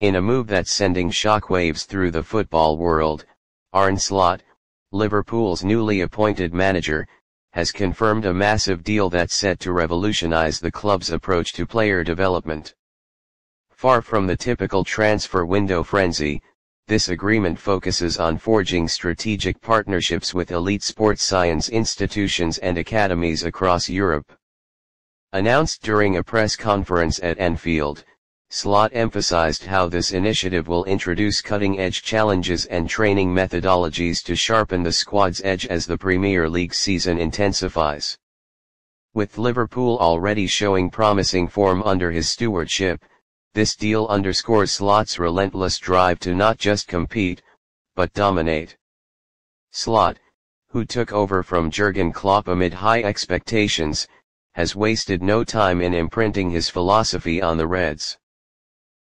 In a move that's sending shockwaves through the football world, Arne Slot, Liverpool's newly appointed manager, has confirmed a massive deal that's set to revolutionize the club's approach to player development. Far from the typical transfer window frenzy, this agreement focuses on forging strategic partnerships with elite sports science institutions and academies across Europe. Announced during a press conference at Anfield, Slot emphasized how this initiative will introduce cutting-edge challenges and training methodologies to sharpen the squad's edge as the Premier League season intensifies. With Liverpool already showing promising form under his stewardship, this deal underscores Slot's relentless drive to not just compete, but dominate. Slot, who took over from Jurgen Klopp amid high expectations, has wasted no time in imprinting his philosophy on the Reds.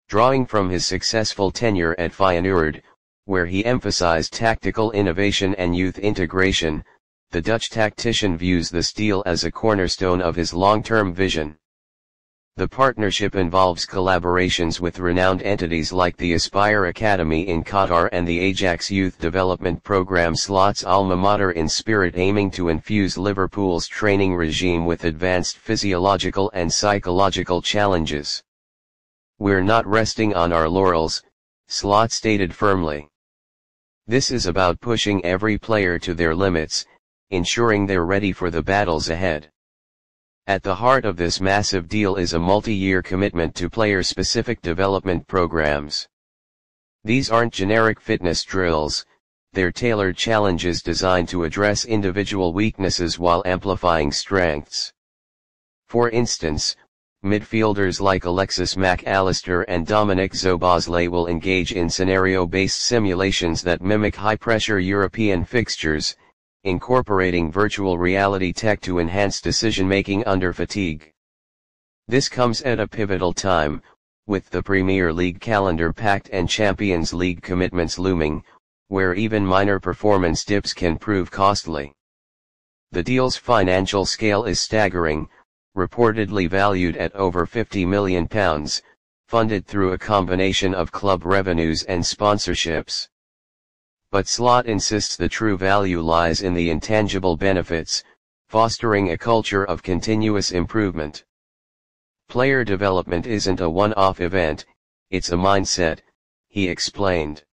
Drawing from his successful tenure at Feyenoord, where he emphasized tactical innovation and youth integration, the Dutch tactician views this deal as a cornerstone of his long-term vision. The partnership involves collaborations with renowned entities like the Aspire Academy in Qatar and the Ajax Youth Development Program, Slot's alma mater, in spirit, aiming to infuse Liverpool's training regime with advanced physiological and psychological challenges. "We're not resting on our laurels," Slot stated firmly. "This is about pushing every player to their limits, ensuring they're ready for the battles ahead." At the heart of this massive deal is a multi-year commitment to player-specific development programs. These aren't generic fitness drills, they're tailored challenges designed to address individual weaknesses while amplifying strengths. For instance, midfielders like Alexis Mac Allister and Dominic Szoboszlai will engage in scenario-based simulations that mimic high-pressure European fixtures, incorporating virtual reality tech to enhance decision-making under fatigue. This comes at a pivotal time, with the Premier League calendar packed and Champions League commitments looming, where even minor performance dips can prove costly. The deal's financial scale is staggering, reportedly valued at over £50 million, funded through a combination of club revenues and sponsorships. But Slot insists the true value lies in the intangible benefits, fostering a culture of continuous improvement. Player development isn't a one-off event, it's a mindset, he explained.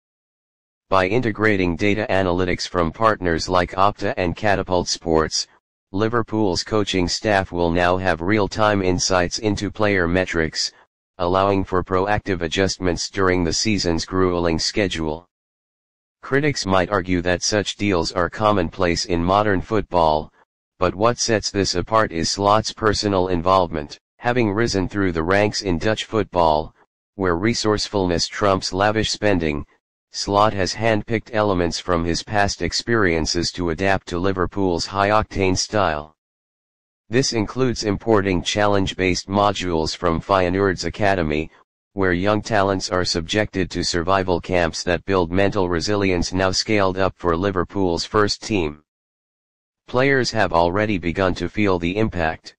By integrating data analytics from partners like Opta and Catapult Sports, Liverpool's coaching staff will now have real-time insights into player metrics, allowing for proactive adjustments during the season's grueling schedule. Critics might argue that such deals are commonplace in modern football, but what sets this apart is Slot's personal involvement. Having risen through the ranks in Dutch football, where resourcefulness trumps lavish spending, Slot has handpicked elements from his past experiences to adapt to Liverpool's high-octane style. This includes importing challenge-based modules from Feyenoord's academy, where young talents are subjected to survival camps that build mental resilience, now scaled up for Liverpool's first team. Players have already begun to feel the impact.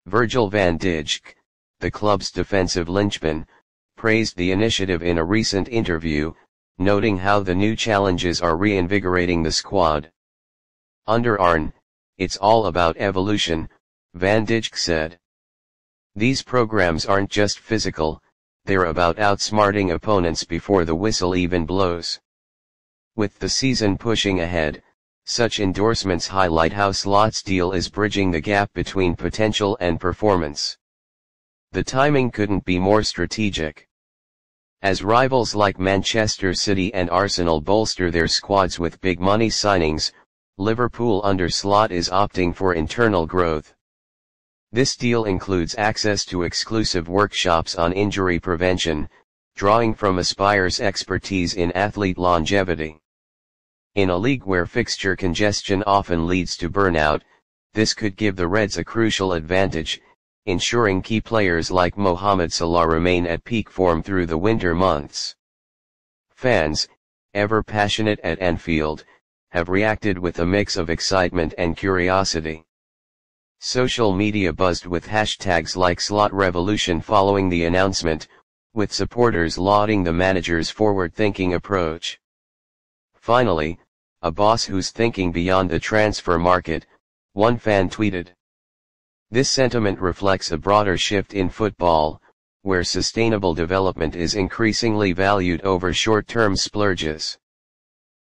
Virgil van Dijk, the club's defensive linchpin, praised the initiative in a recent interview, noting how the new challenges are reinvigorating the squad. "Under Arne, it's all about evolution," Van Dijk said. "These programs aren't just physical, they're about outsmarting opponents before the whistle even blows." With the season pushing ahead, such endorsements highlight how Slot's deal is bridging the gap between potential and performance. The timing couldn't be more strategic. As rivals like Manchester City and Arsenal bolster their squads with big money signings, Liverpool under Slot is opting for internal growth. This deal includes access to exclusive workshops on injury prevention, drawing from Aspire's expertise in athlete longevity. In a league where fixture congestion often leads to burnout, this could give the Reds a crucial advantage, ensuring key players like Mohamed Salah remain at peak form through the winter months. Fans, ever passionate at Anfield, have reacted with a mix of excitement and curiosity. Social media buzzed with hashtags like Slot Revolution following the announcement, with supporters lauding the manager's forward-thinking approach. Finally, a boss who's thinking beyond the transfer market, one fan tweeted. This sentiment reflects a broader shift in football, where sustainable development is increasingly valued over short-term splurges.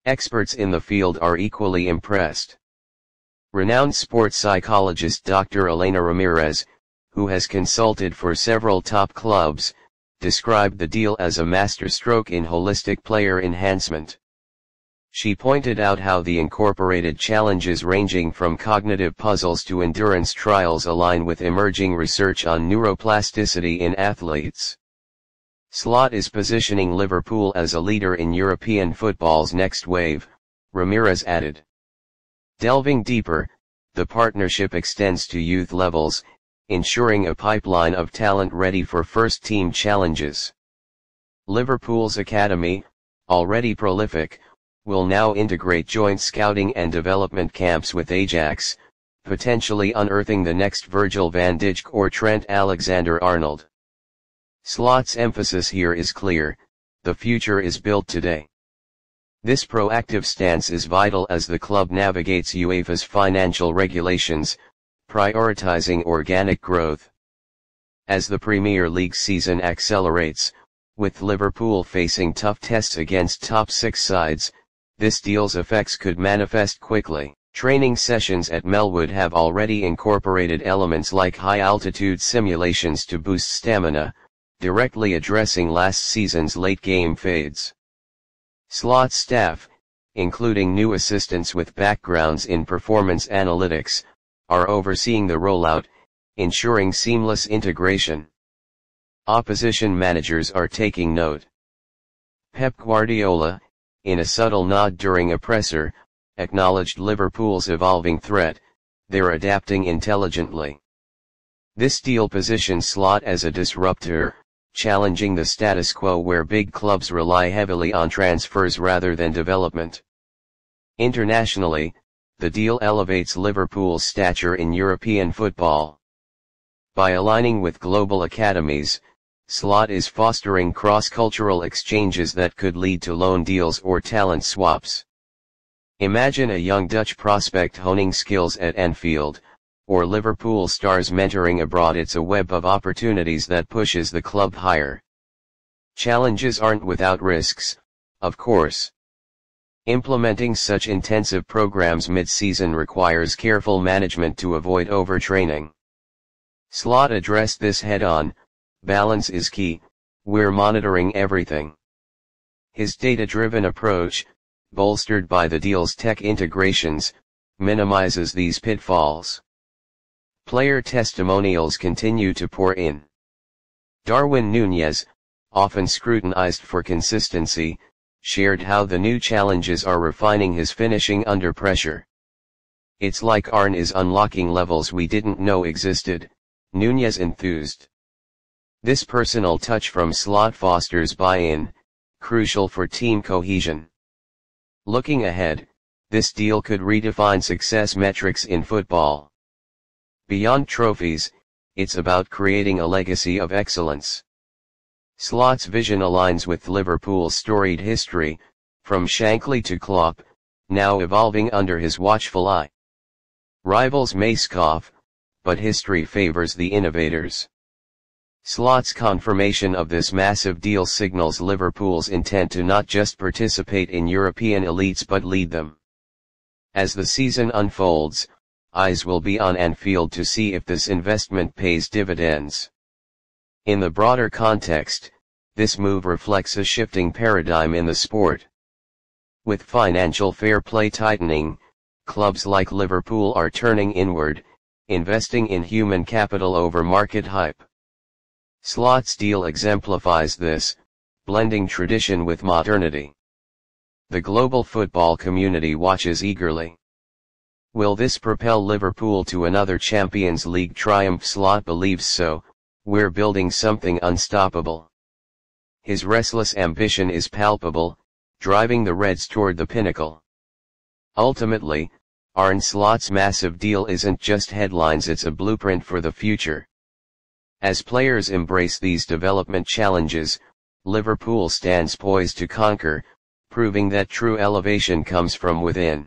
Experts in the field are equally impressed. Renowned sports psychologist Dr. Elena Ramirez, who has consulted for several top clubs, described the deal as a masterstroke in holistic player enhancement. She pointed out how the incorporated challenges ranging from cognitive puzzles to endurance trials align with emerging research on neuroplasticity in athletes. Slot is positioning Liverpool as a leader in European football's next wave, Ramirez added. Delving deeper, the partnership extends to youth levels, ensuring a pipeline of talent ready for first-team challenges. Liverpool's academy, already prolific, will now integrate joint scouting and development camps with Ajax, potentially unearthing the next Virgil van Dijk or Trent Alexander-Arnold. Slot's emphasis here is clear: the future is built today. This proactive stance is vital as the club navigates UEFA's financial regulations, prioritizing organic growth. As the Premier League season accelerates, with Liverpool facing tough tests against top 6 sides, this deal's effects could manifest quickly. Training sessions at Melwood have already incorporated elements like high-altitude simulations to boost stamina, directly addressing last season's late-game fades. Slot's staff, including new assistants with backgrounds in performance analytics, are overseeing the rollout, ensuring seamless integration. Opposition managers are taking note. Pep Guardiola, in a subtle nod during a presser, acknowledged Liverpool's evolving threat. They're adapting intelligently. This deal positions Slot as a disruptor, challenging the status quo where big clubs rely heavily on transfers rather than development. Internationally, the deal elevates Liverpool's stature in European football. By aligning with global academies, Slot is fostering cross-cultural exchanges that could lead to loan deals or talent swaps. Imagine a young Dutch prospect honing skills at Anfield, or Liverpool stars mentoring abroad. It's a web of opportunities that pushes the club higher. Challenges aren't without risks, of course. Implementing such intensive programs mid-season requires careful management to avoid overtraining. Slot addressed this head-on. Balance is key, we're monitoring everything. His data-driven approach, bolstered by the deal's tech integrations, minimizes these pitfalls. Player testimonials continue to pour in. Darwin Núñez, often scrutinized for consistency, shared how the new challenges are refining his finishing under pressure. It's like Arne is unlocking levels we didn't know existed, Núñez enthused. This personal touch from Slot fosters buy-in, crucial for team cohesion. Looking ahead, this deal could redefine success metrics in football. Beyond trophies, it's about creating a legacy of excellence. Slot's vision aligns with Liverpool's storied history, from Shankly to Klopp, now evolving under his watchful eye. Rivals may scoff, but history favors the innovators. Slot's confirmation of this massive deal signals Liverpool's intent to not just participate in European elites but lead them. As the season unfolds, eyes will be on Anfield to see if this investment pays dividends. In the broader context, this move reflects a shifting paradigm in the sport. With financial fair play tightening, clubs like Liverpool are turning inward, investing in human capital over market hype. Slot's deal exemplifies this, blending tradition with modernity. The global football community watches eagerly. Will this propel Liverpool to another Champions League triumph? Slot believes so. We're building something unstoppable. His restless ambition is palpable, driving the Reds toward the pinnacle. Ultimately, Arne Slot's massive deal isn't just headlines, it's a blueprint for the future. As players embrace these development challenges, Liverpool stands poised to conquer, proving that true elevation comes from within.